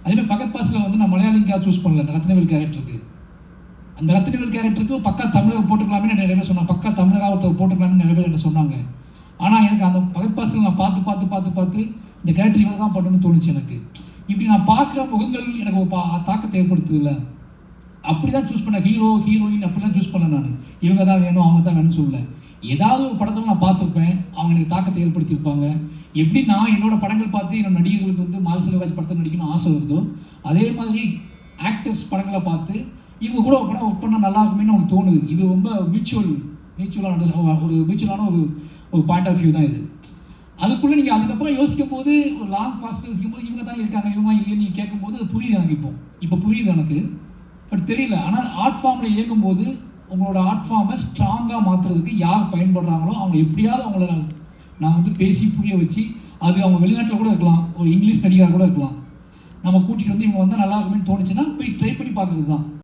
அதேமாதிரி ஃபகத் பாசில் வந்து நான் மலையாளிக்காக சூஸ் பண்ணல. அந்த ரத்னவேல் கேரக்டருக்கு, அந்த ரத்னவேல் கேரக்டருக்கு பக்கா தமிழக போட்டுக்கலாமே நிறைய பேர் சொன்னாங்க. பக்கா தமிழக ஒருத்தர் போட்டுக்கலாமே நிறைய பேர் என்ன சொன்னாங்க. ஆனால் எனக்கு அந்த ஃபகத் பாசில் நான் பார்த்து இந்த கேரக்டர் இவ்வளோ தான் பண்ணணும்னு தோணுச்சு எனக்கு. இப்படி நான் பார்க்குற முகங்கள் எனக்கு ஒரு தாக்கத்தை ஏற்படுத்துதில்ல. அப்படி தான் சூஸ் பண்ணேன். ஹீரோ ஹீரோயின் அப்படிலாம் சூஸ் பண்ணேன் நான். இவங்க தான் வேணும் அவங்க தான் வேணும்னு சொல்லலை. ஏதாவது ஒரு படத்தில் நான் பார்த்துருப்பேன், அவங்க எனக்கு தாக்கத்தை ஏற்படுத்தியிருப்பாங்க. எப்படி நான் என்னோடய படங்கள் பார்த்து என்னோட நடிகர்களுக்கு வந்து மாரி செல்வராஜ் படத்தில் நடிக்கணும்னு ஆசை வருதோ, அதே மாதிரி ஆக்டர்ஸ் படங்களை பார்த்து இவங்க கூட ஒரு படம் ஒர்க் பண்ணால் நல்லா இருக்குமேனு எனக்கு தோணுது. இது ரொம்ப மியூச்சுவலான ஒரு பாயிண்ட் ஆஃப் வியூ தான் இது. அதுக்குள்ளே நீங்கள் அதுக்கப்புறம் யோசிக்கும் போது, ஒரு லாங் ப்ராசஸ் யோசிக்கும் போது இவங்க தானே இருக்காங்க, இவங்க இல்லைன்னு நீங்கள் கேட்கும்போது அது புரியுது எனக்கு. இப்போ புரியுது எனக்கு, பட் தெரியல. ஆனால் ஆர்ட் ஃபார்மில் இயங்கும்போது உங்களோட ஆர்ட் ஃபார்மை ஸ்ட்ராங்காக மாற்றுறதுக்கு யார் பயன்படுறாங்களோ அவங்க எப்படியாவது அவங்கள நான் வந்து பேசி புரிய வச்சு, அது அவங்க வெளிநாட்டில் கூட இருக்கலாம், ஒரு இங்கிலீஷ் நடிகராக கூட இருக்கலாம், நம்ம கூட்டிகிட்டு வந்து இவங்க வந்தால் நல்லா இருக்குமேனு தோணுச்சுன்னா போய் ட்ரை பண்ணி பார்க்குறது தான்.